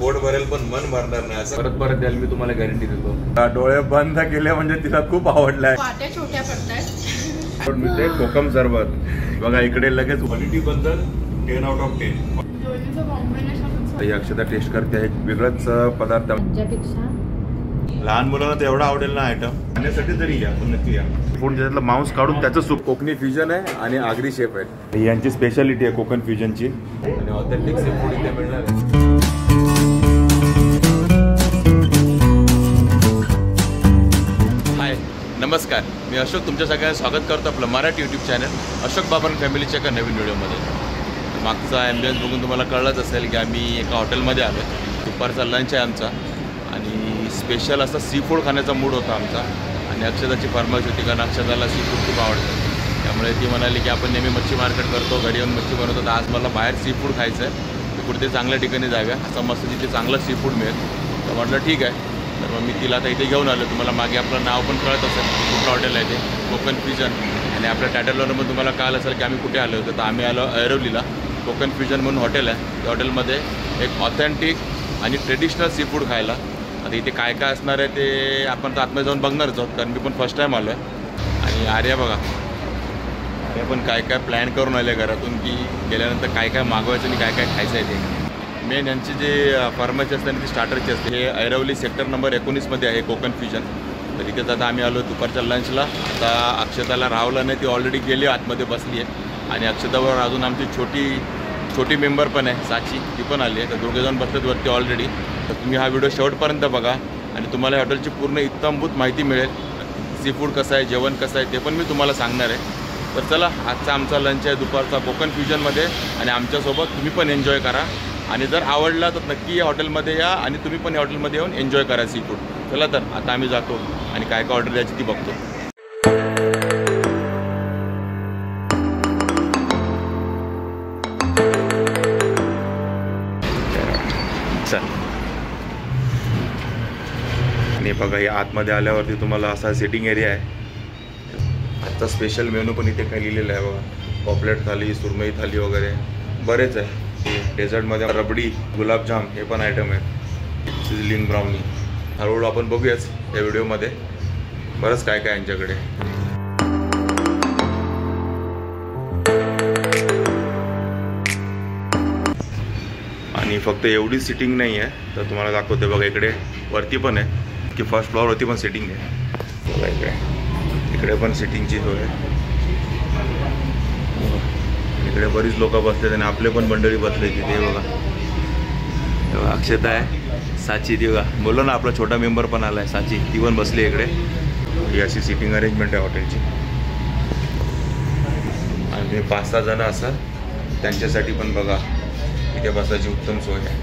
पोट भरेल पण मन भरणार नाही असं परत परत द्यायला मी तुम्हाला गॅरंटी देतो. डोळे बंद केले म्हणजे तिला खूप आवडलाय. वाट्या छोट्या पडतायत. मी ते कोकम सरबत बघा इकडे लगेच क्वालिटी बद्दल 10 आउट ऑफ 10. दोन्हीचं कॉम्बिनेशन ही अक्षता टेस्ट करते एक वेगळंच पदार्थ. लहान मुलांना तर एवढा आवडेल ना आयटम. खाण्यासाठी जरी या पण नक्की या. फूड त्यातलं मांस काढून त्याचं सूप. कोकणी फ्युजन आहे आणि आगरी शेफ आहे. यांची स्पेशालिटी आहे कोकण फ्युजनची आणि ऑथेंटिक सी फूड इथे मिळणार आहे. हाय नमस्कार, मी अशोक तुमच्या सगळ्यांना स्वागत करतो आपलं मराठी यूट्यूब चॅनल अशोक बाबन फॅमिलीच्या एका नवीन व्हिडिओमध्ये. मागचा ॲम्बियन्स बघून तुम्हाला कळलंच असेल की आम्ही एका हॉटेलमध्ये आलो. दुपारचा लंच आहे आमचा आणि स्पेशल असा सी फूड खाण्याचा मूड होता आमचा. आणि अक्षताची फरमाईश होती कारण अक्षताला सी फूड खूप आवडतं. त्यामुळे ती म्हणाली की आपण नेहमी मच्छी मार्केट करतो, घरी येऊन मच्छी बनवतो, तर आज मला बाहेर सी फूड खायचं आहे, तर कुठे चांगल्या ठिकाणी जाऊया, असं मस्त तिथे चांगलं सी फूड मिळेल. तर म्हटलं ठीक आहे. तर मग मी तिला आता इथे घेऊन आलो. तुम्हाला मागे आपलं नाव पण कळत असेल, कुठलं हॉटेल आहे ते कोकण फ्युजन. आणि आपल्या टायटलवरमध्ये तुम्हाला कळलं असेल की आम्ही कुठे आलो होतो. तर आम्ही आलो ऐरोलीला. कोकण फ्युजन म्हणून हॉटेल आहे. त्या हॉटेलमध्ये एक ऑथेंटिक आणि ट्रेडिशनल सी फूड खायला. आता इथे काय काय असणार आहे ते आपण तर आतमध्ये जाऊन बघणारच आहोत कारण मी पण फर्स्ट टाईम आलो आहे. आणि आर्या बघा, आर्या पण काय काय प्लॅन करून आले घरातून की गेल्यानंतर काय काय मागवायचं आणि काय काय खायचं आहे ते. मेन यांची जे फर्माची असते आणि ती स्टार्टरची असते. हे ऐरोली सेक्टर नंबर 19मध्ये आहे कोकण फ्युजन. तर इथेच आता आम्ही आलो दुपारच्या लंचला. आता अक्षताला रावला नाही, ती ऑलरेडी गेली आतमध्ये बसली आहे. आणि अक्षताबरोबर अजून आमची छोटी मेंबर पण आहे साची, ती पण आली आहे. तर दोघेजण बसलेत वरती ऑलरेडी. तर तुम्ही हा व्हिडिओ शेवटपर्यंत बघा आणि तुम्हाला या हॉटेलची पूर्ण इत्तमभूत माहिती मिळेल. सी फूड कसं आहे, जेवण कसं आहे ते पण मी तुम्हाला सांगणार आहे. तर चला, आजचा आमचा लंच आहे दुपारचा कोकण फ्युजनमध्ये आणि आमच्यासोबत तुम्ही पण एन्जॉय करा. आणि जर आवडला तर नक्की या हॉटेलमध्ये या आणि तुम्ही पण या हॉटेलमध्ये येऊन एन्जॉय करा सी फूड. चला तर आता आम्ही जातो आणि काय काय ऑर्डर द्यायची ती बघतो. चल आणि बघा, हे आतमध्ये आल्यावरती तुम्हाला असा सिटिंग एरिया आहे. आजचा स्पेशल मेनू पण इथे काही लिहिलेलं आहे बघा. पॉपलेट थाली, सुरमई थाली वगैरे बरेच आहे. डेझर्टमध्ये रबडी, गुलाबजाम हे पण आयटम आहेत. Sizzling brownie. हळूहळू आपण बघूयाच या व्हिडिओमध्ये बरंच काय काय यांच्याकडे. आणि फक्त एवढी सिटिंग नाही आहे, तर तुम्हाला दाखवते बघा. इकडे वरती पण आहे की फर्स्ट फ्लोअरवरती पण सिटिंग आहे बघा. इकडे पण सिटिंगची सोय आहे. इकडे बरीच लोक बसलेत आणि आपले पण मंडळी बसले तिथे बघा. तेव्हा अक्षता आहे, साची ती बघा. बोललो ना आपला छोटा मेंबर पण आला आहे साची, ती पण बसली इकडे. ही अशी सिटिंग अरेंजमेंट आहे हॉटेलची. आणि 5-6 जण असतात त्यांच्यासाठी पण बघा इथे बसायची उत्तम सोय आहे.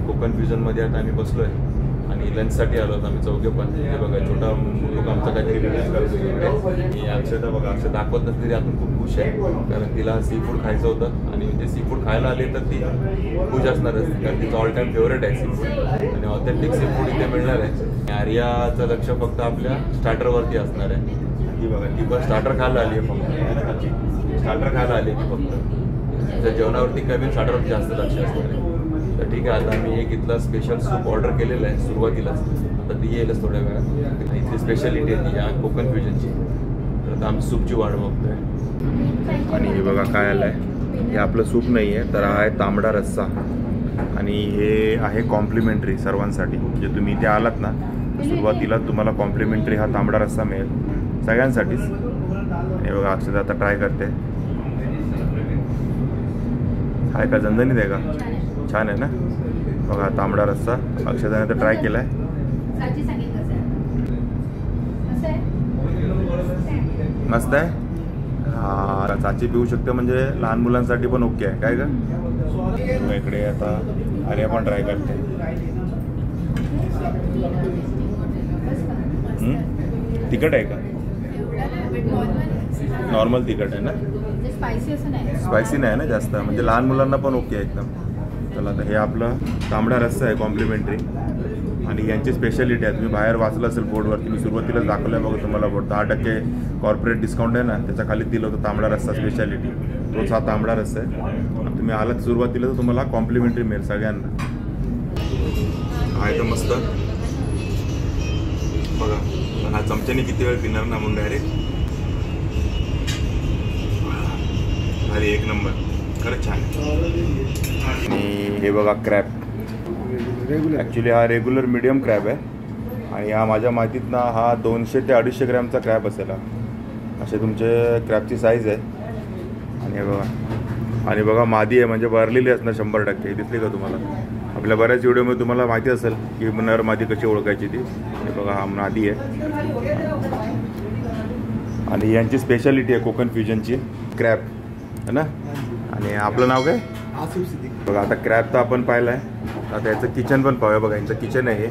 कोकण फ्युजनमध्ये आता आम्ही बसलो आहे आणि लंचसाठी आलो होतो आम्ही चौघे पण. हे बघा, छोटा लोक आमचा काहीतरी बिझनेस करतो इकडे. अक्षता बघा, अक्षता दाखवत नसली तरी आपण खूप खुश आहे कारण तिला सी फूड खायचं होतं. आणि ते सी फूड खायला आले तर ती खुश असणारच कारण तिचं ऑल टाईम फेवरेट आहे सी फूड. आणि ऑथेंटिक सी फूड इथे मिळणार आहे. आर्याचं लक्ष फक्त आपल्या स्टार्टरवरती असणार आहे. ती बघा, ती पण स्टार्टर खायला आली आहे फक्त. स्टार्टर खायला आली ती फक्त. त्या जेवणावरती कमी, स्टार्टरवरती जास्त लक्ष असणार आहे. तर ठीक आहे, आता आम्ही एक इथला स्पेशल सूप ऑर्डर केलेलं आहे सुरुवातीलाच. आता ती येईलच थोड्या वेळात. इथली स्पेशालिटी आहे ती या कोकण फ्युजनची. तर आता आम्ही सूपची वाट बघतोय. आणि हे बघा काय आलं आहे. हे आपलं सूप नाही आहे, तर हा आहे तांबडा रस्सा. आणि हे आहे कॉम्प्लिमेंटरी सर्वांसाठी. जे तुम्ही इथे आलात ना, सुरुवातीला तुम्हाला कॉम्प्लिमेंटरी हा तांबडा रस्सा मिळेल सगळ्यांसाठीच. हे बघा, अक्षता आता ट्राय करते. आहे का, झणझणीत आहे का? छान आहे ना बघा तांबडा रस्सा. अक्षताने तर ट्राय केला आहे. मस्त आहे. हा, चाची पिऊ शकते म्हणजे लहान मुलांसाठी पण ओके आहे. काय का इकडे आता आर्या पण ट्राय करते. तिखट आहे का? नॉर्मल तिखट आहे ना, स्पायसी नाही ना जास्त, म्हणजे लहान मुलांना पण ओके आहे एकदम. चला, आता हे आपलं तांबडा रस्सा आहे कॉम्प्लिमेंटरी. आणि यांची स्पेशालिटी आहे. तुम्ही बाहेर वाचलं असेल बोर्डवरती, मी सुरुवातीलाच दाखवलं आहे बघा तुम्हाला बोर्ड. 10% कॉर्पोरेट डिस्काउंट आहे ना, त्याच्या खाली दिलं होतं तांबडा रस्सा स्पेशालिटी. तोच हा तांबडा रस्सा आहे. तुम्ही आलात सुरुवातीला तर तुम्हाला कॉम्प्लिमेंटरी मिळेल सगळ्यांना. आहे तर मस्त बघा. हा चमच्याने किती वेळ पिणार ना म्हणून डायरेक्ट. अरे एक नंबर, खरंच छान. आणि हे बघा क्रॅब, ॲक्च्युली हा रेग्युलर मीडियम क्रॅब आहे आणि हा माझ्या माहितीतनं हा 200 ते 250 ग्रॅमचा क्रॅब असेल हा. असे तुमचे क्रॅबची साईज आहे. आणि हे बघा, आणि बघा मादी आहे म्हणजे भरलेली असणार 100%. दिसली का तुम्हाला? आपल्या बऱ्याच व्हिडिओमध्ये तुम्हाला माहिती असेल की नर मादी कशी ओळखायची ती. हे बघा हा मादी आहे आणि यांची स्पेशालिटी आहे कोकण फ्युजनची क्रॅब है ना. आणि आपलं नाव काय? आसिफ सिद्दीक. बघा आता क्रॅब तर आपण पाहिलं आहे, आता याचं किचन पण पाहूया. बघा यांचं किचन आहे हे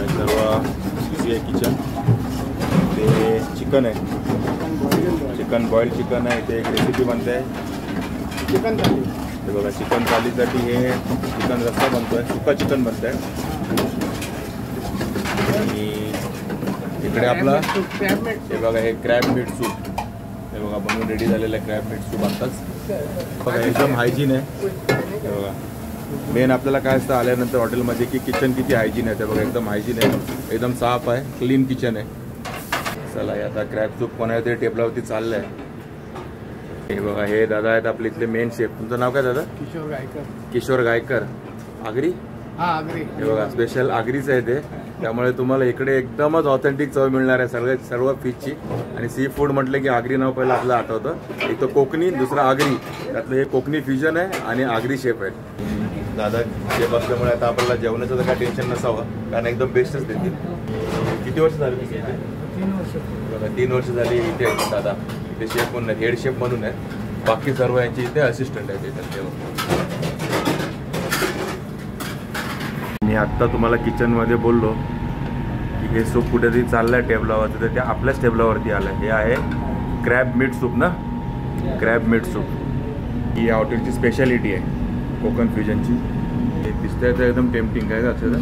सर्व आहे किचन. ते चिकन आहे, चिकन बॉइल्ड चिकन आहे. इथे एक रेसिपी बनते आहे चिकन थाली. हे बघा चिकन थालीसाठी हे चिकन रस्सा बनतो आहे, सुका चिकन बनत आहे. आणि इकडे आपला हे बघा हे क्रॅब मीट सूप. हे बघा बनवून रेडी झालेलं आहे क्रॅब मीट सूप आत्ताच. बघा एकदम हायजीन आहे. हे बघा मेन आपल्याला काय असतं आल्यानंतर हॉटेलमध्ये की किचन किती हायजीन आहे. ते बघा एकदम हायजीन आहे, एकदम साफ आहे, क्लीन किचन आहे. चला आता क्रॅब सूप कोणा तरी टेबलावरती चाललं आहे. हे बघा हे दादा आहेत आपले इथले मेन शेफ. तुमचं नाव काय दादा? किशोर गायकर. किशोर गायकर. आगरी? हा आगरी. हे बघा स्पेशल आगरीच आहे ते, त्यामुळे तुम्हाला इकडे एकदमच ऑथेंटिक चव मिळणार आहे सर्व फिशची. आणि सी फूड म्हटलं की आगरी नाव पहिलं आपलं आठवतं. एक तर कोकणी, दुसरा आगरी. त्यातलं हे कोकणी फ्युजन आहे आणि आगरी शेफ आहे. दादा शेफ असल्यामुळे आता आपल्याला जेवणाचं तर काय टेन्शन नसावं, कारण एकदम बेस्टच देतील. किती वर्ष झाली इथे? 3 वर्ष. बघा 3 वर्ष झाली इथे आहेत दादा. इथे शेफ म्हणून आहेत, हेड शेफ म्हणून आहेत. बाकी सर्व यांची इथे असिस्टंट आहेत त्याच्यात. मी आत्ता तुम्हाला किचनमध्ये बोललो की हे सूप कुठेतरी चाललं आहे टेबलावरती, तर ते आपल्याच टेबलावरती आलं. हे आहे क्रॅब मीट सूप ना, क्रॅब मीट सूप. ही या हॉटेलची स्पेशालिटी आहे कोकण फ्युजनची. हे दिसतंय तर एकदम टेम्पटिंग आहे का अक्षदा?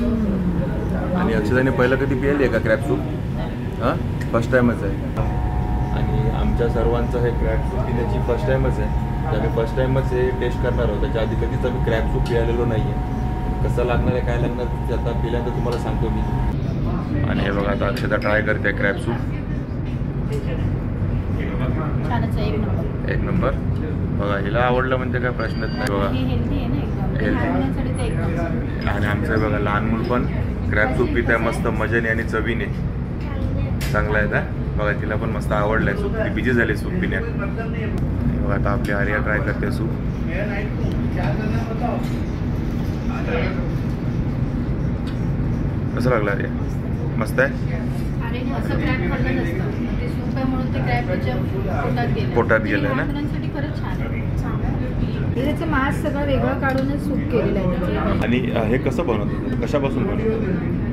आणि अक्षदाने पहिलं कधी पिलेली आहे का क्रॅब सूप? हां फर्स्ट टाईमच आहे. आणि आमच्या सर्वांचं हे क्रॅब सूप पिण्याची फर्स्ट टाईमच आहे. तर आम्ही फर्स्ट टाईमच हे टेस्ट करणार आहोत. त्याच्या आधी कधीच आम्ही क्रॅब सूप पिलेलो नाही आहे. कसं लागणार आहे काय लागणार ते आता पिल्यानंतर तुम्हाला सांगतो मी. आणि हे बघा आता अक्षता ट्राय करते क्रॅब सूप. एक नंबर. बघा हिला आवडलं म्हणजे काय प्रश्नच नाही. बघा हेल्दी. आणि आमचं बघा लहान मूल पण क्रॅब सूप पित आहे मस्त मजेने आणि चवीने. चांगला आहे का? बघा तिला पण मस्त आवडलं आहे सूप. ती बिजी झाली सूप पिण्यात. बघा आता आपली आर्या ट्राय करते सूप. कसं लागलं आर्या? मस्त आहे. पोटात गेलं ना. त्याचं मांस सगळं वेगळं काढूनच सूप केलेलं आहे. आणि हे कसं बनवतात? कशापासून बनवतात?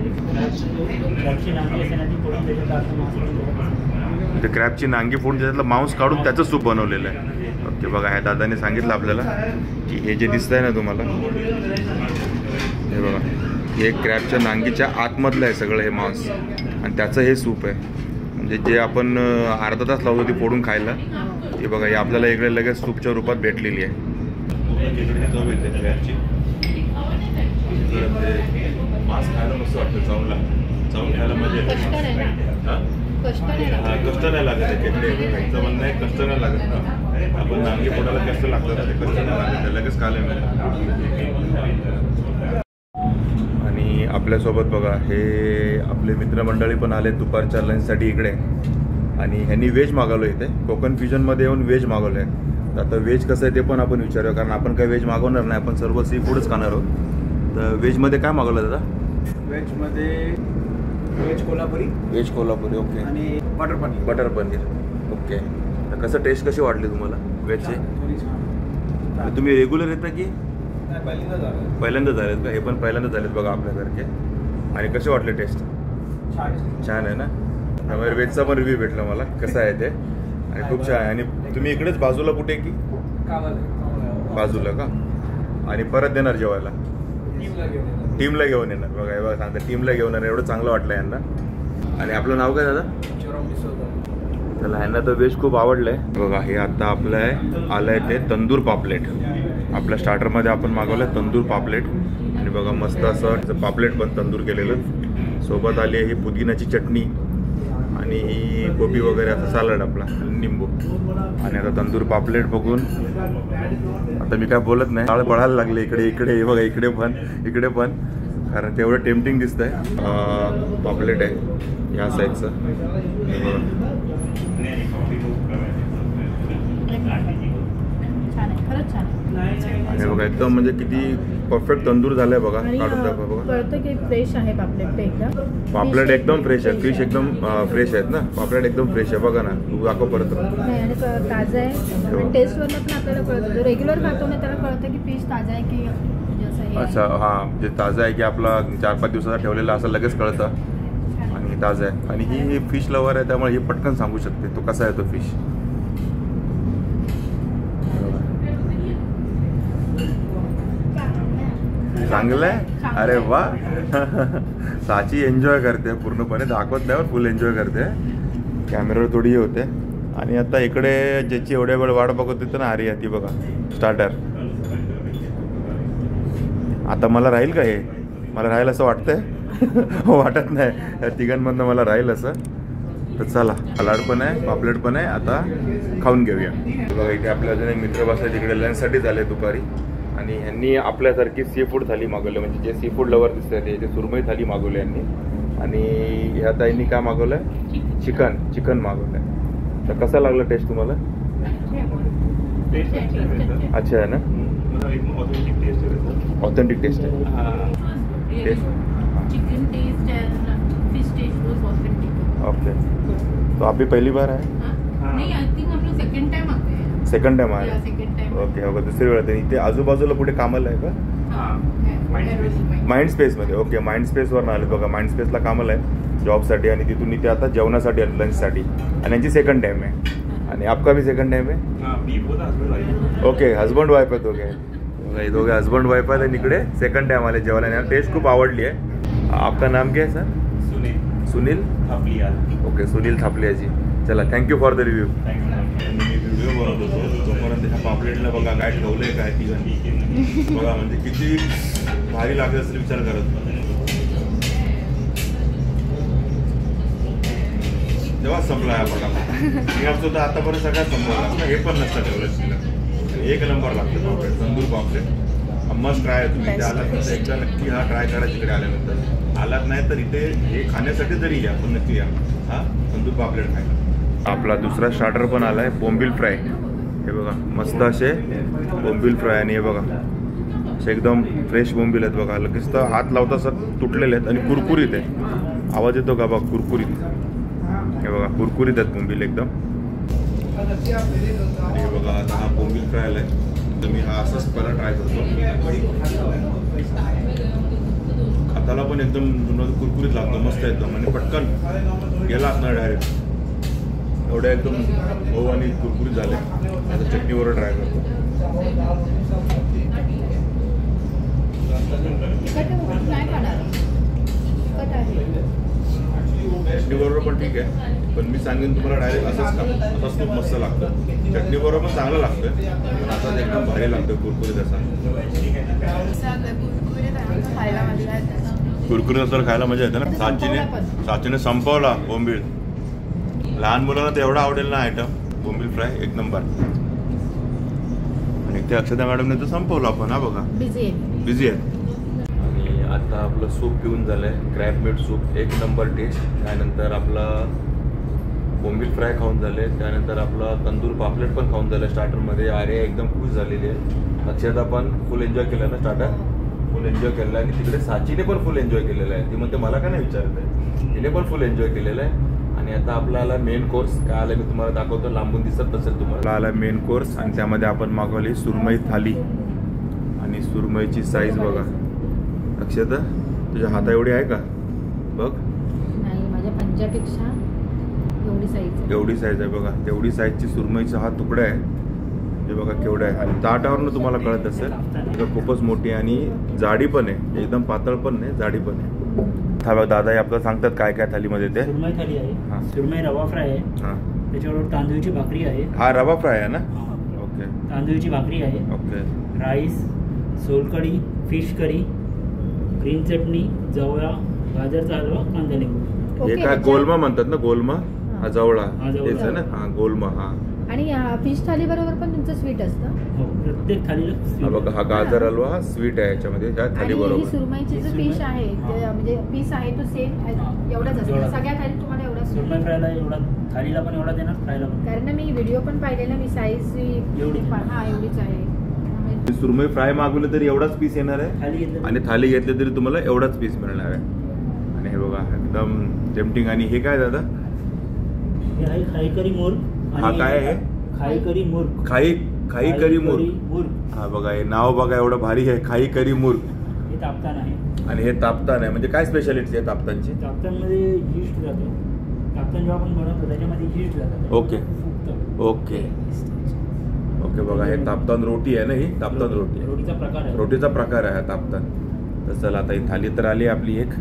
ते क्रॅबची नांगी फोडून त्याच्यातलं मांस काढून त्याचं सूप बनवलेलं आहे. ओके बघा ह्या दादाने सांगितलं आपल्याला की हे जे दिसतंय ना तुम्हाला, हे बघा हे क्रॅबच्या नांगीच्या आतमधलं आहे सगळं हे मांस आणि त्याचं हे सूप आहे. म्हणजे जे आपण अर्धा तास लावतो ती फोडून खायला, हे बघा हे आपल्याला इकडे लगेच सूपच्या रूपात भेटलेली आहे. मांस खायला मस्त वाटतं, चावून खायला मजा येते. कष्ट नाही लागत आहे खेकडे म्हणणं आहे. कष्ट नाही लागत ना. आपण नांगी पोटाला कष्ट लागतं ना, ते कष्ट नाही लागत, लगेच खायला मिळेल. आणि आपल्यासोबत बघा हे आपले मित्रमंडळी पण आले दुपारच्या लंचसाठी इकडे. आणि ह्यांनी व्हेज मागवलं इथे कोकण फ्युजनमध्ये येऊन व्हेज मागवलं आहे. तर आता व्हेज कसं आहे ते पण आपण विचारूया, कारण आपण काही व्हेज मागवणार नाही, आपण सर्व सी फूडच खाणार आहोत. तर व्हेजमध्ये काय मागवलं दादा? व्हेजमध्ये व्हेज कोल्हापुरी. ओके. आणि बटर पनीर. ओके. तर कसं टेस्ट कशी वाटली तुम्हाला व्हेजची? तुम्ही रेग्युलर येता की पहिल्यांदा झालेत का? हे पण पहिल्यांदा झालेत बघा आपल्यासारखे. आणि कसे वाटले टेस्ट? छान आहे ना. त्यामुळे व्हेजचा पण रिव्ह्यू भेटला मला कसं आहे ते. आणि खूप छान आहे. आणि तुम्ही इकडेच बाजूला कुठे की बाजूला का? आणि परत देणार जेवायला? टीमला घेऊन येणार. बघा हे बघा सांगता टीमला घेऊन येणार. एवढं चांगलं वाटलं यांना. आणि आपलं नाव काय दादा? त्याला ह्यांना तर व्हेज खूप आवडलं आहे. बघा हे आता आपलं आहे आलं आहे ते तंदूर पापलेट. आपल्या स्टार्टरमध्ये आपण मागवलं तंदूर पापलेट आणि बघा मस्त असं पापलेट पण तंदूर केलेलं. सोबत आली आहे ही पुदिन्याची चटणी आणि ही गोबी वगैरे असं सॅलड आपला निंबू. आणि आता तंदूर पापलेट बघून आता मी काय बोलत नाही, टाळ पळायला लागले इकडे इकडे बघा, इकडे पण कारण तेवढं टेम्पटिंग दिसतंय. पापलेट आहे या साईडचं. छान आहे, खरंच छान आहे. आणि बघा एकदम म्हणजे किती परफेक्ट तंदूर झालाय बघा. आणि काढून दाखवा बघा. कळतं की फ्रेश आहे पापलेट ते एकदम. पापलेट एकदम फ्रेश आहे, फिश एकदम फ्रेश आहेत ना. पापलेट एकदम फ्रेश आहे बघा ना. तू दाखव परत. नाही आणि ताजं आहे. आणि टेस्टवरनं पण आपल्याला कळतं. जो रेग्युलर खातो ना त्याला कळतं की फिश ताजा आहे की म्हणजे असं हे आहे. अच्छा हां, जे ताजं आहे की आपला 4-5 दिवसाचा ठेवलेला असं लगेच कळतं आणि ताजं आहे. आणि ही फिश लवर आहे त्यामुळे ही पटकन सांगू शकते तो कसा आहे तो फिश. चांगलं आहे. अरे वा. साची एन्जॉय करते पूर्णपणे, दाखवत नाही फुल एन्जॉय करते. कॅमेरावर थोडी हे होते. आणि आता इकडे ज्याची एवढ्या वेळ वाट बघत होती ना आर्या, ती बघा स्टार्टर. आता मला राहील का हे? मला राहील असं वाटतंय. वाटत नाही या तिघांमधनं मला राहील असं. तर चला, सलाड पण आहे, पापलेट पण आहे, आता खाऊन घेऊया. बघा इथे आपल्या अजून एक मित्र बसले तिकडे लंचसाठी झाले दुपारी. आणि ह्यांनी आपल्यासारखी सी फूड थाली मागवली, म्हणजे जे सी फूड लवर दिसतात ते सुरमई थाली मागवली यांनी. आणि ह्या ताईंनी काय मागवलं आहे? चिकन मागवलं आहे. तर कसा लागला टेस्ट तुम्हाला? अच्छा आहे ना, ऑथेंटिक टेस्ट आहे. Taste chicken taste fish taste was authentic. Okay. तो आप भी पहली बार है? नहीं, आई थिंक हम लोग सेकंड टाइम आते हैं. सेकंड टाइम आए? Second time. ओके. ओके, दुसरी वेळ आहे. इथे आजूबाजूला कुठे कामाला आहे का? माइंड स्पेसमध्ये. ओके, माइंड स्पेसवर आले बघा. माइंड स्पेसला कामाला आहे जॉबसाठी आणि तिथून इथे आता जेवणासाठी आले लंचसाठी. आणि यांची सेकंड टाइम आहे. आणि आपका भी सेकंड टाइम आहे? ओके, हस्बंड वाईफ आहेत दोघे. हे दोघे हस्बंड वाईफ आहेत आणि इकडे सेकंड टाइम आले जेवायला. आणि टेस्ट खूप आवडली आहे. आपका नाम क्या है सर? सुनील थापलिया. ओके, सुनील थापलिया जी. चला, thank you for the review. Me video बनवत होतो तोपर्यंत ह्या पापलेटला बघा काय ठेवलंय काय तिघांनी. बघा म्हणजे किती भारी लागत असेल विचार करत. जेव्हा संपला आहे बघा. मी असतो तर आतापर्यंत सगळ्यात संपवला. हे पण नसतं ठेवलं तिला. एक नंबर लागतं पापलेट, तंदूर पापलेट. Must try. तुम्ही इथे आलात तर एकदा नक्की हा ट्राय करा. तिकडे आल्यानंतर आलात नाही तर इथे हे खाण्यासाठी तरी या, पण नक्की या हा तंदूर पापलेट खायला. आपला दुसरा स्टार्टर पण आलाय, बोंबील फ्राय. हे बघा मस्त असे बोंबील फ्राय. आणि हे बघा असे एकदम फ्रेश बोंबील आहेत बघा. लगेच तर हात लावता असं तुटलेले आहेत आणि कुरकुरीत आहे. आवाज येतो का बघा? कुरकुरीत. हे बघा कुरकुरीत आहेत बोंबील एकदम. आणि हे बघा आता हा बोंबील फ्राय आलाय. तर मी हा असाच पहिला ट्राय करतो. खाताला पण एकदम कुरकुरीत लागतो, मस्त एकदम. आणि पटकन गेला असणार डायरेक्ट. एवढ्या एकदम मऊ आणि कुरकुरीत झाले. आता चटणीवर ट्राय करतो. चटणीबरोबर पण ठीक आहे, पण मी सांगेन तुम्हाला डायरेक्ट असंच खा. असंच खूप मस्त लागतं. चटणीबरोबर पण चांगलं लागतं, पण असंच एकदम भारी लागतं कुरकुरीत असा. कुरकुरीत असं खायला मजा येते ना. साचीने संपवला बोंबील. लहान मुलांना तर एवढा आवडेल ना आयटम बोंबील फ्राय, एक नंबर. आणि ते अक्षता मॅडमने तर संपवलं आपण. हा बघा बिझी आहे. आणि आता आपलं सूप पिऊन झालंय, क्रॅब मीट सूप, एक नंबर टेस्ट. त्यानंतर आपला बोंबील फ्राय खाऊन झाले. त्यानंतर आपला तंदूर पापलेट पण खाऊन झालं स्टार्टरमध्ये. आर्या एकदम खुश झालेली आहे. अक्षता पण फुल एन्जॉय केलं ना स्टार्टर, फुल एन्जॉय केलेला आहे. आणि तिकडे साचीने पण फुल एन्जॉय केलेला आहे. ती म्हणते मला का नाही विचारत आहे, तिने पण फुल एन्जॉय केलेलं आहे. आणि आता आपल्याला मेन कोर्स काय आलं मी तुम्हाला दाखवतो. लांबून दिसत नसेल तुम्हाला. आला मेन कोर्स आणि त्यामध्ये आपण मागवली सुरमई थाली. आणि सुरमईची साईज बघा. अक्षता तुझ्या हाता एवढी आहे का बघ? नाही, माझ्या पंजापेक्षा एवढी साईज आहे बघा. तेवढी साईजची सुरमईचा हा तुकडा आहे. हे बघा केवढा आहे. आणि ताटावरनं तुम्हाला कळत असेल खूपच मोठी आणि जाडी पण आहे. एकदम पातळ पण नाही, जाडी पण आहे. दादा आपल्याला सांगतात काय काय थालीमध्ये ते. सुरमई थाली आहे, सुरमई रवा फ्राय आहे, त्याच्याबरोबर तांदूळची भाकरी आहे. हा रवा फ्राय आहे ना? ओके. तांदूळची भाकरी आहे, ओके. राईस, सोलकढी, फिश करी, ग्रीन चटणी, जवळा, गाजरचा हलवा, कांदा लिंबू. हे काय गोलमा म्हणतात ना, गोलमा हा जवळा हा, जवळा. तेच आहे ना, हा गोलमा. हा आणि फिश थाली बरोबर पण तुमचं स्वीट असतं. हो, प्रत्येक थालीला हा sweet बघा, हा गाजर हलवा हा स्वीट आहे याच्यामध्ये, ह्या थाली आणि ही बरोबर. सुरमईची जी फिश आहे ते म्हणजे पीस आहे तो सेम एवढाच असतो एवढा. सगळ्या थाली तुम्हाला एवढाच सुरमई फ्रायला एवढा, थालीला पण एवढा देणार, फ्रायला पण. कारण ना मी व्हिडिओ पण पाहिलेला, मी साईज एवढीच. हा एवढीच आहे. सुरमई फ्राय मागवलं तरी एवढाच पीस येणार आहे, थाली घेतलं आणि थाली घेतली तरी तुम्हाला एवढाच पीस मिळणार आहे. आणि हे बघा एकदम टेम्पटिंग. आणि हे काय दादा, हे आहे खाई करी मुर्ग. हा काय आहे? खाई करी मुर्ग. खाई करी मुर्ग. मुर्ग. हा बघा, हे नाव बघा एवढं भारी आहे, खाई करी मुर्ग. हे तापतान आहे. आणि हे तापतान आहे, म्हणजे काय स्पेशालिटी आहे तापतानची? तापतानमध्ये यीस्ट जातो. तापतान जेव्हा आपण बनवतो त्याच्यामध्ये यीस्ट जातात. ओके. फुगतं. Okay okay. बघा, हे तापतान रोटी आहे ना, ही तापतान रोटी आहे. रोटीचा प्रकार आहे. रोटीचा प्रकार आहे हा तापतान. तर चला आता ही थाली तर आली आपली, एक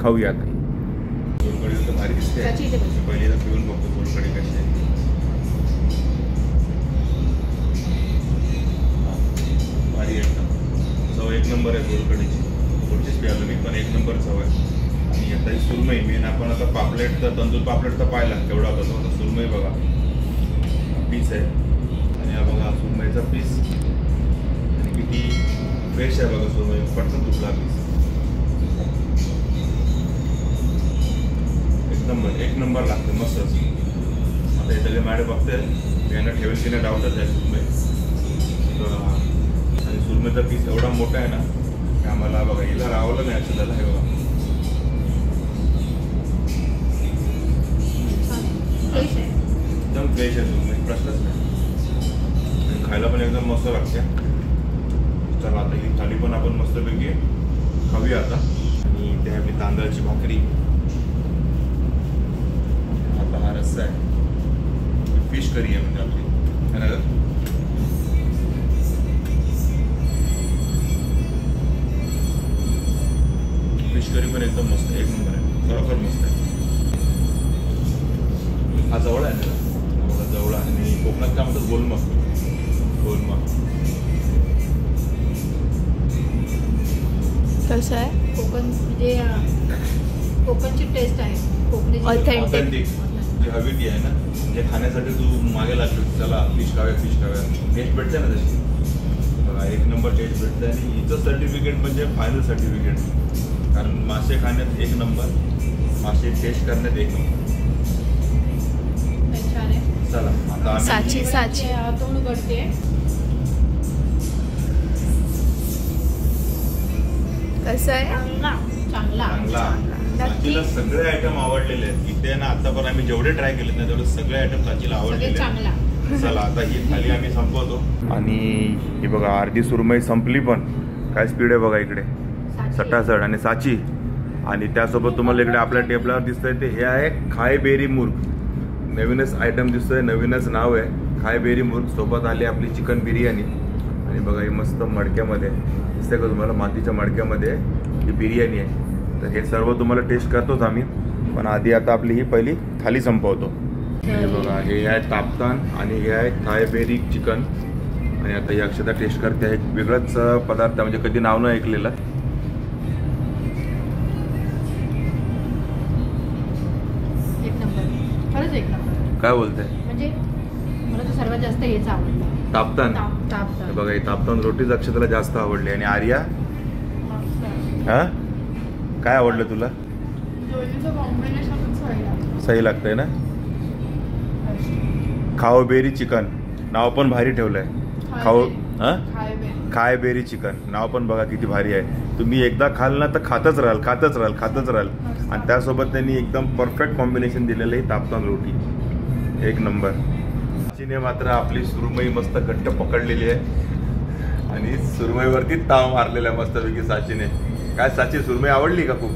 खाऊया आता. सोलकढी तर भारी दिसते. त्याची इथे बस. पहिली तर पिऊन बघतो सोलकढी कशी आहे. भारी एकदम चव एक नंबर आहे सोलकढीची. थोडीशीच प्यालो मी, पण एक नंबर चव आहे. आणि आता ही सुरमई मेन, आपण आता पापलेट तर तंदूर पापलेट तर पाहिला केवढा होता तो, आता सुरमई बघा पीस आहे. आणि हा बघा सुरमईचा पीस, आणि किती फ्रेश आहे बघा सुरमई, पटकन तुटला पीस. एक नंबर लागतं मस्तच. आता हे सगळे मॅडम बघते, यांना ठेवेल की नाही डाऊटच आहे सुरमई. आणि सुरमईचा पीस एवढा मोठा आहे ना की आम्हाला बघा हिला रावलं नाही असं झालं. हे बघा एकदम फ्रेश आहे सुरमई, प्रश्नच नाही. आणि खायला पण एकदम मस्त लागते. चला आता ही थाली पण आपण मस्तपैकी खाऊया आता. आणि ते आपली तांदळाची भाकरी, आपला हा रस्सा आहे, फिश करी आहे म्हणजे आपली है ना. फिश करी पण एकदम मस्त, एक नंबर आहे, खरोखर मस्त आहे. हा जवळ आहे ना, जवळ. आणि कोकणात काय म्हणतात, गोलमा. गोलमा कसं आहे? कोकण म्हणजे कोकणची टेस्ट आहे, कोकणी ऑथेंटिक जी हवी ती आहे ना. म्हणजे खाण्यासाठी तू मागे लागतो, चला फिश खाव्या. टेस्ट भेटते ना तशी, बघा एक नंबर टेस्ट भेटते. आणि हिचं सर्टिफिकेट म्हणजे फायनल सर्टिफिकेट, कारण मासे खाण्यात एक नंबर, मासे टेस्ट करण्यात एक नंबर. छान आहे. चला आता आम्ही साची तोंड करते. कसं आहे? चांगला चांगला. साचीला सगळे आयटम आवडलेले आहेत इथे ना. आता पण आम्ही जेवढे ट्राय केलेत ना तेवढे सगळे आयटम साचीला आवडलेले चांगला. आहेत. चला आता ही थाली आम्ही संपवतो. आणि ही बघा अर्धी सुरमई संपली, पण काय स्पीड आहे बघा इकडे, सटासट. आणि साची, आणि त्यासोबत तुम्हाला इकडे आपल्या टेबलावर दिसतंय ते हे आहे खाय बेरी मुर्ग. नवीनच आयटम दिसतोय, नवीनच नाव आहे खाय बेरी मुर्ग. सोबत आली आपली चिकन बिर्याणी. आणि बघा ही मस्त मडक्यामध्ये दिसतंय का तुम्हाला, मातीच्या मडक्यामध्ये ही बिर्याणी आहे. तर हे सर्व तुम्हाला टेस्ट करतोच आम्ही, पण आधी आता आपली ही पहिली थाली संपवतो. हे बघा, हे आहे तापतान आणि हे आहे थाय बेरी चिकन. आणि आता ही अक्षता टेस्ट करते आहे, एक वेगळाच पदार्थ म्हणजे कधी नाव न ऐकलेलं. एक नंबर, खरंच एक नंबर. काय बोलते? म्हणजे मला तर सर्वात जास्त हेच आवडलं, तापतान. तापतान. हे बघा ही तापतान रोटीच अक्षताला जास्त आवडली. आणि आर्या, हा काय आवडलं तुला? दोन्हीचं कॉम्बिनेशनच व्हायला सही लागतंय ना. खाओ बेरी चिकन नाव पण भारी ठेवलंय. खाओ खाय बेरी चिकन नाव पण बघा किती भारी आहे. तुम्ही एकदा खाल ना तर खातच राहाल. आणि त्यासोबत त्यांनी एकदम परफेक्ट कॉम्बिनेशन दिलेलं आहे तापतान रोटी, एक नंबर. साचीने मात्र आपली सुरमई मस्त घट्ट पकडलेली आहे आणि सुरमईवरती ताव मारलेला आहे मस्तपैकी साचीने. काय साची, सुरमई आवडली का खूप?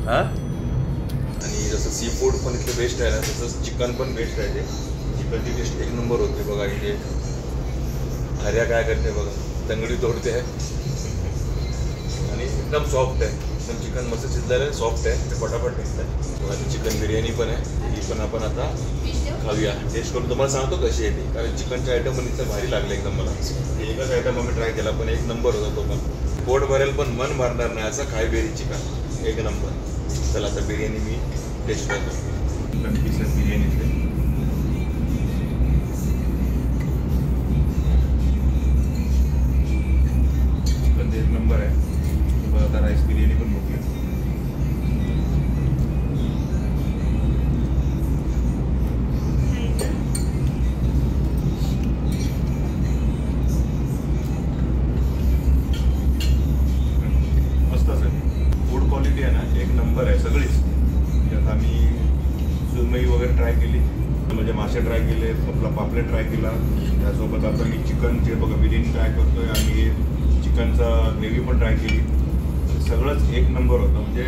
हा. आणि जसं सी फूड पण इथे बेस्ट आहे ना, तसंच चिकन पण बेस्ट आहे. ते चिकनची टेस्ट एक नंबर होते बघा. इथे हर्या काय करते बघा, तंगडी तोडते आहे आणि एकदम सॉफ्ट आहे. एकदम चिकन मस्त शिजलेलं आहे, सॉफ्ट आहे, ते पटापट निघतं. आणि चिकन बिर्याणी पण आहे, ही पण आपण आता खाऊया. टेस्ट करून तुम्हाला सांगतो कशी आहे ती, कारण चिकनचे आयटम पण इथं भारी लागले एकदम मला. एकच आयटम आम्ही ट्राय केला पण एक नंबर होता तो पण. पोट भरेल पण मन भरणार नाही असं खाय बेरी चिकन एक नंबर. चला आता बिर्याणी मी टेस्ट करतो. चिकन पीसेस बिर्याणीचे चिकन एक नंबर आहे. आता राईस बिर्याणी पण बघूया. मस्तच आहे, फूड क्वालिटी आहे ना एक नंबर आहे सगळीच. त्यात आम्ही सुरमई वगैरे ट्राय केली, म्हणजे मासे ट्राय केले, आपला पापलेट ट्राय केला. त्यासोबत आता मी चिकनचे बघा बिर्याणी ट्राय करतोय आणि चिकनचा ग्रेव्ही पण ट्राय केली. सगळंच एक नंबर होतं. म्हणजे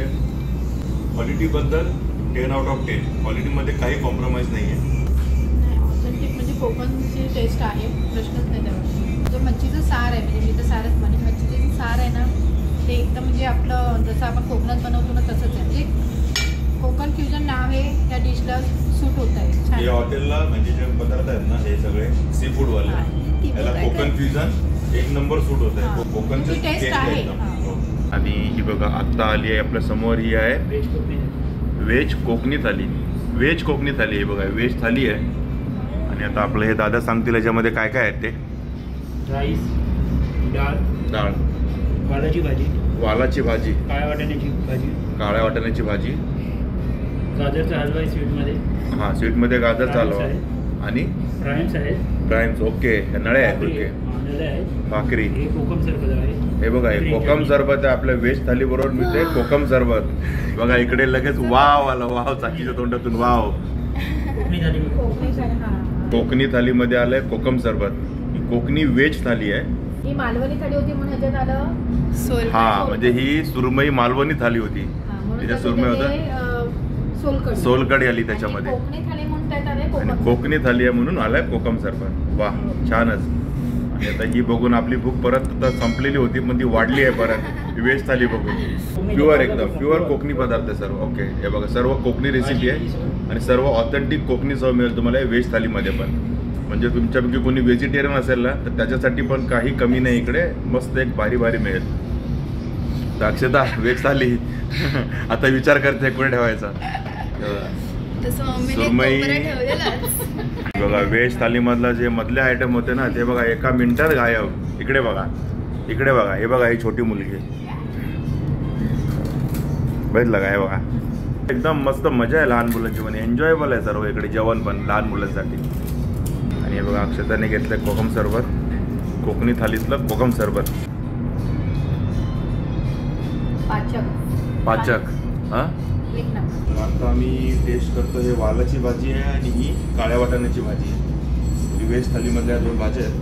क्वालिटीबद्दल 10 out of 10. क्वालिटीमध्ये काही कॉम्प्रोमाइज नाही आहे. ऑथेंटिक म्हणजे कोकणची टेस्ट आहे, प्रश्नच नाही त्यावर. जो मच्छीचं सार आहे, म्हणजे मी तर सारच म्हणे, मच्छीचं जे सार आहे ना ते एकदम म्हणजे आपलं जसं आपण कोकणात बनवतो ना तसंच आहे. म्हणजे कोकण फ्युजन नाव हे त्या डिशला सूट होत आहे. हे छान हॉटेलला म्हणजे जे पदार्थ आहेत ना हे सगळे सी फूडवाले, याला कोकण फ्युजन एक नंबर सूट होत आहे. कोकणचं टेस्ट टेस्ट आहे. आहे एकदम. आणि ही बघा आत्ता आली आहे आपल्या समोर, ही आहे व्हेज कोकणी थाली. व्हेज कोकणी थाली आहे बघा, व्हेज थाली आहे. आणि आता आपलं हे दादा सांगतील याच्यामध्ये काय काय आहे ते. राईस, डाळ, वालाची भाजी, वालाची भाजी, काळ्या वाटाण्याची भाजी, काळ्या वाटाण्याची भाजी, गाजरचा हलवा आहे स्वीटमध्ये. हां स्वीटमध्ये गाजरचा प्राइम्स हलवा आहे. आणि प्राइम्स आहेत, प्राइम्स. ओके, नळे आहेत. भाकरी ओके, आहे, नळे आहेत. भाकरी. हे कोकम सरबत आहे. हे बघा हे कोकम सरबत आहे. आपल्या व्हेज थाली बरोबर मिळते कोकम सरबत. बघा इकडे लगेच वाव आला, वाव चाकीच्या तोंडातून वाव. कोकणी थाली. कोकणी थालीमध्ये आलंय कोकम सरबत. ही कोकणी व्हेज थाली आहे. ही मालवणी थाली होती म्हणून ह्याच्यात आलं सोल. हा म्हणजे ही सुरमई मालवणी थाली होती. त्याच्यात सुरमई होतं, सोलकढी. सोलकढी आली त्याच्यामध्ये. कोकणी थाली म्हणून त्यात आलंय आणि कोकम. कोकणी थाली आहे म्हणून आलाय कोकम सरबत. वा छानच. आणि आता ही बघून आपली भूक परत आता संपलेली होती पण ती वाढली आहे परत व्हेज थाली बघून. प्युअर एकदम प्युअर कोकणी पदार्थ आहे सर्व. ओके हे बघा सर्व कोकणी रेसिपी आहे आणि सर्व ऑथेंटिक कोकणी चव मिळेल तुम्हाला व्हेज थालीमध्ये पण. म्हणजे तुमच्यापैकी कोणी व्हेजिटेरियन असेल ना तर त्याच्यासाठी पण काही कमी नाही इकडे. मस्त एक भारी भारी मिळेल. तर अक्षता व्हेज थाली आता विचार करते कुठे ठेवायचा. तसं मम्मीने सुरमई. कोपरा ठेवलेलाच. बघा व्हेज थालीमधला जे मधले आयटम होते ना ते बघा एका मिनिटात गायब. इकडे बघा, इकडे बघा, हे बघा ही छोटी मुलगी बघितलं का. हे बघा एकदम मस्त मजा आहे लहान मुलांची पण. एन्जॉयबल आहे सर्व इकडे जेवण पण लहान मुलांसाठी. आणि हे बघा अक्षताने घेतलं कोकम सरबत, कोकणी थालीतलं कोकम सरबत. पाचक. हां एक नंबर. आता आम्ही टेस्ट करतो. हे वालाची भाजी आहे आणि ही काळ्या वाटाण्याची भाजी आहे. व्हेज थालीमधल्या 2 भाज्या आहेत.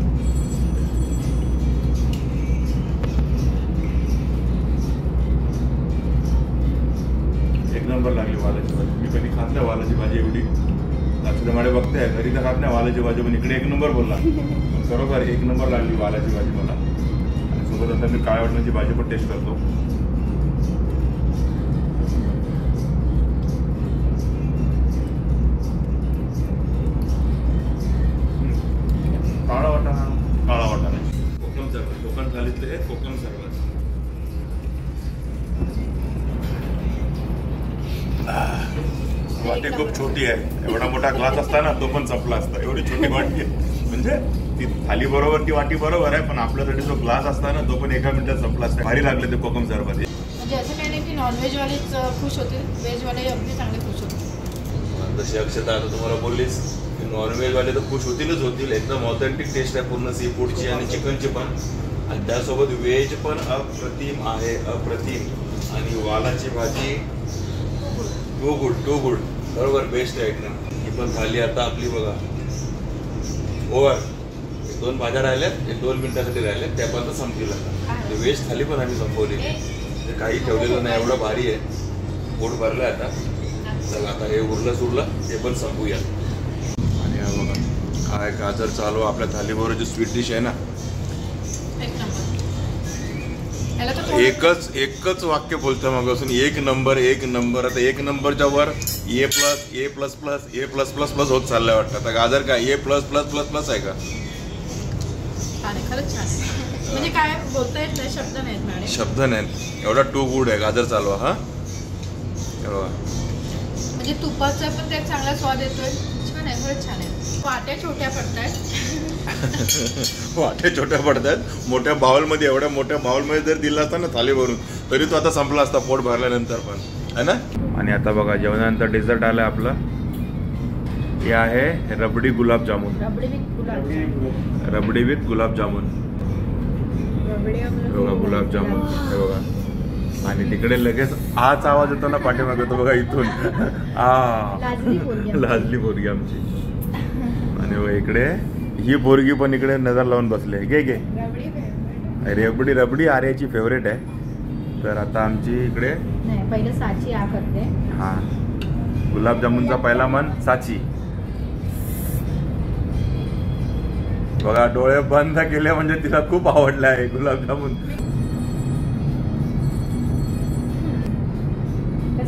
एक नंबर लागली वालाची भाजी. मी कधी खात नाही वालाची भाजी एवढी. लक्षात बघते घरी तर खात नाही वालाची भाजी पण इकडे एक नंबर बोलला. पण खरोखर एक नंबर लागली वालाची भाजी मला. आणि सोबत आता मी काळ्या वाटाण्याची भाजी पण टेस्ट करतो. काळा वाटाणा कोकम सरबत. कोकण थालीतले हे कोकम सरबत. वाटी खूप छोटी आहे. एवढा मोठा ग्लास असता ना तो पण संपला असता. एवढी छोटी वाटी आहे. म्हणजे ती थाली बरोबर ती वाटी बरोबर आहे पण आपल्यासाठी जो ग्लास असता ना तो पण एका मिनिटात संपला असता. भारी लागले ते कोकम सरबत. म्हणजे असं काही नाही की नॉनव्हेजवालेच खुश होतील, व्हेजवाले अगदी चांगले खुश होतील. जशी अक्षता आता तुम्हाला बोललीस की नॉनव्हेजवाले तर खुश होतील. एकदम ऑथेंटिक टेस्ट आहे पूर्ण सी फूडची आणि चिकनची पण. आणि त्यासोबत व्हेज पण अप्रतिम आहे, अप्रतिम. आणि वालाची भाजी टू गुड बरोबर बेस्ट आहे एकदम. ही पण थाली आता आपली बघा ओव्हर. 2 भाज्या राहिल्यात, 2 मिनिटासाठी राहिल्यात, त्या पण संपतील आता. व्हेज थाली पण आम्ही संपवली. म्हणजे काही ठेवलेलं नाही, एवढं भारी आहे. पोट भरलं आता. चला आता हे उरलं ते पण संपूया. आणि हा बघा काय गाजर चालू आपल्या थालीबरोबर जी स्वीट डिश आहे ना एक नंबर. ह्याला तर एकच वाक्य बोलतं मग असून एक नंबर. आता एक नंबरच्या वर ए प्लस होत चाललंय वाटतं. आता गाजर काय ए प्लस आहे का? छान आहे, खरंच छान आहे. म्हणजे काय बोलता येत नाही, शब्द नाहीत मॅडम. शब्द नाही, एवढा टू गुड आहे गाजर चालवा. हा म्हणजे तुपाचा पण त्यात चांगला स्वाद येतोय. छान आहे, खरंच छान आहे. वाट्या छोट्या पडतायत. वाट्या छोट्या पडतात. मोठ्या बाउलमध्ये, एवढ्या मोठ्या बाउलमध्ये जर दिला असता ना थाली भरून, तरी तो आता संपला असता पोट भरल्यानंतर पण, है ना. आणि आता बघा जेवणानंतर डेझर्ट आलं आपलं. हे आहे रबडी गुलाबजामुन. रबडी विथ गुलाबजामुन. बघा गुलाबजामुन हे बघा. आणि तिकडे लगेच हाच आवाज येतो ना पाठीमागे, तो बघा इथून. लाजली पोरगी आमची. आणि बघा इकडे ही पोरगी पण इकडे नजर लावून बसले. घे रबडी आर्याची फेवरेट आहे. तर आता आमची इकडे पहिलं साची आ करते. हा गुलाबजामुनचा पहिला मन साची. बघा डोळे बंद केले म्हणजे तिला खूप आवडलं आहे गुलाबजामुन.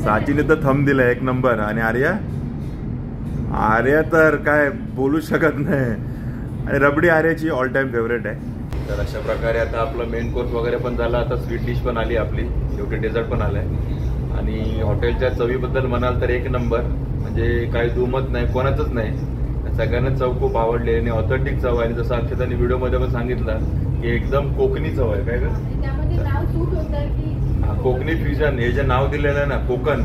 साचीने तर थंब दिलाय एक नंबर. आणि आर्या तर काय बोलू शकत नाही. आणि रबडी आर्याची ऑल टाइम फेवरेट आहे. तर अशा प्रकारे आता आपलं मेन कोर्स वगैरे पण झाला. आता स्वीट डिश पण आली आपली, शेवटी डेझर्ट पण आलाय. आणि हॉटेलच्या चवीबद्दल म्हणाल तर एक नंबर, म्हणजे काही दुमत नाही, कोणाचंच नाही. सगळ्यांनाच चव खूप आवडली आणि ऑथेंटिक चव आहे. आणि जसं अक्षतांनी व्हिडिओमध्ये पण सांगितलं की एकदम कोकणी चव आहे. काय का कोकणी फ्युजन हे जे नाव दिलेलं आहे ना कोकण,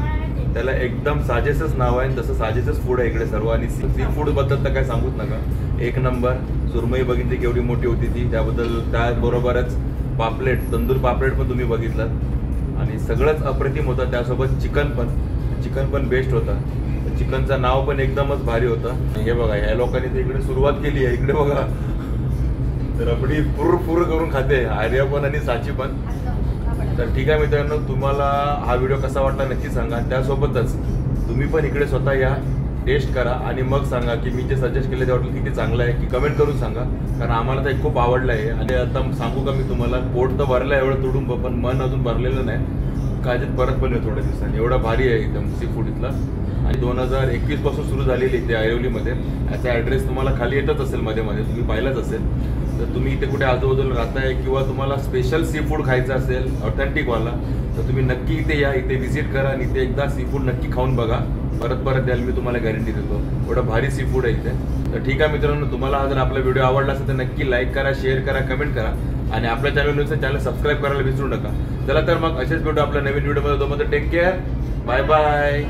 त्याला एकदम साजेसच नाव आहे. तसं साजेसच फूड आहे इकडे सर्व. आणि सी फूड बद्दल तर काय सांगूच नका, एक नंबर. सुरमई बघितली केवढी मोठी होती ती, त्याबद्दल त्याबरोबरच पापलेट, तंदूर पापलेट पण तुम्ही बघितलं. आणि सगळंच अप्रतिम होतं. त्यासोबत चिकन पण बेस्ट होता. चिकनचं नाव पण एकदमच भारी होतं. हे बघा ह्या लोकांनी तर इकडे सुरुवात केली आहे. इकडे बघा रबडी फुर करून खाते आर्या पण आणि साची पण. तर ठीक आहे मित्रांनो, तुम्हाला हा व्हिडिओ कसा वाटला नक्की सांगा. त्यासोबतच तुम्ही पण इकडे स्वतः या, टेस्ट करा आणि मग सांगा की मी जे सजेस्ट केले ते हॉटेल किती चांगलं आहे, की कमेंट करून सांगा. कारण आम्हाला तर खूप आवडलं आहे. आणि आता सांगू का मी तुम्हाला, पोट तर भरलं आहे एवढं तुडुंब, पण मन अजून भरलेलं नाही. काळजीत परत पण थोड्या दिवसांनी. एवढं भारी आहे एकदम सी फूड इथला. आणि 2021 पासून सुरू झालेली इथे ऐरोलीमध्ये. याचा ॲड्रेस तुम्हाला खाली येतच असेल मध्ये तुम्ही पाहिलंच असेल. तर तुम्ही इथे कुठे आजूबाजूला राहताय किंवा तुम्हाला स्पेशल सी फूड खायचं असेल ऑथेंटिकवाला, तर तुम्ही नक्की इथे या, इथे व्हिजिट करा आणि इथे एकदा सी फूड नक्की खाऊन बघा. परत द्याल, मी तुम्हाला गॅरंटी देतो. एवढं भारी सी फूड आहे इथे. तर ठीक आहे मित्रांनो, तुम्हाला जर आपला व्हिडिओ आवडला असेल तर नक्की लाईक करा, शेअर करा, कमेंट करा. आणि आपल्या चॅनल सबस्क्राईब करायला विसरू नका. चला तर मग असेच भेटू आपल्या नवीन व्हिडिओमध्ये. Take care, bye bye.